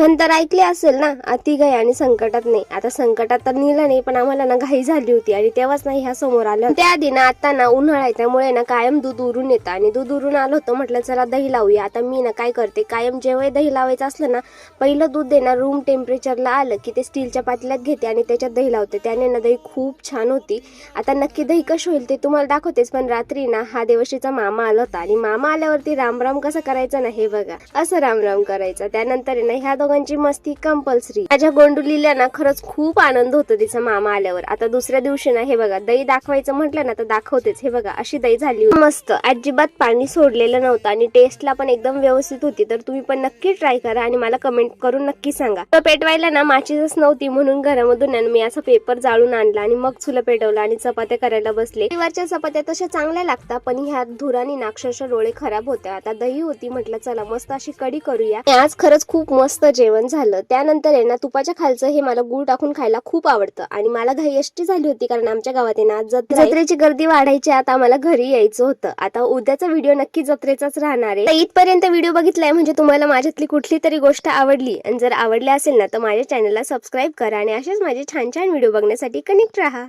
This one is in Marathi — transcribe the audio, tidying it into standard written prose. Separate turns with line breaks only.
म्हण तर ऐकले असेल ना, अति घाई आणि संकटात नाही. आता संकटात तर नेलं नाही, पण आम्हाला ना घाई झाली होती आणि तेव्हाच ना ह्या समोर आल्या. त्याआधी ना आता ना उन्हाळा आहे, त्यामुळे ना कायम दूध उरून येतं आणि दूध उरून आलं होतं. म्हटलं चला दही लावूया. आता मी ना काय करते, कायम जेव्हा दही लावायचं असलं ना, पहिलं दूध देणार रूम टेम्परेचरला आलं की ते स्टीलच्या पातेल्यात घेते आणि त्याच्यात दही लावते. त्याने ना दही खूप छान होती. आता नक्की दही कशी होईल ते तुम्हाला दाखवतेच, पण रात्री ना हा देवश्रीचा मामा आला होता आणि मामा आल्यावरती रामराम कसं करायचं ना, हे बघा असं रामराम करायचं. त्यानंतर ना ह्या दोघांची मस्ती कंपल्सरी. माझ्या गोंडुलीला ना खरंच खूप आनंद होतो तिचा मामा आल्यावर. आता दुसऱ्या दिवशी ना हे बघा दही दाखवायचं म्हटलं ना तर दाखवतेच. हे बघा अशी दही झाली मस्त, अजिबात पाणी सोडलेलं नव्हतं आणि टेस्टला पण एकदम व्यवस्थित होती. तर तुम्ही पण नक्की ट्राय करा आणि मला कमेंट करून नक्की सांगा. तर पेटवायला ना माचीसच नव्हती, म्हणून घरामधून मी असा पेपर जाळून आणला आणि मग चुलं पेटवलं आणि चपात्या करायला बसले. वरच्या चपात्या तशा चांगल्या लागतात, पण ह्या धुरानी अक्षरशः डोळे खराब होते. आता दही होती, म्हटलं चला मस्त अशी कढी करूया. आज खरंच खूप मस्त जेवण झालं. त्यानंतर आहे ना तुपाच्या खालचं हे मला गूळ टाकून खायला खूप आवडतं आणि मला घाई अशी झाली होती कारण आमच्या गावात आहे ना जत्रेची गर्दी वाढायची. आता आम्हाला घरी यायचं होतं. आता उद्याचा व्हिडिओ नक्की जत्रेचाच राहणार आहे. इथपर्यंत व्हिडिओ बघितलाय म्हणजे तुम्हाला माझ्यातली कुठली तरी गोष्ट आवडली, आणि जर आवडली असेल ना तर माझ्या चॅनलला सबस्क्राईब करा आणि असेच माझे छान छान व्हिडिओ बघण्यासाठी कनेक्ट राहा.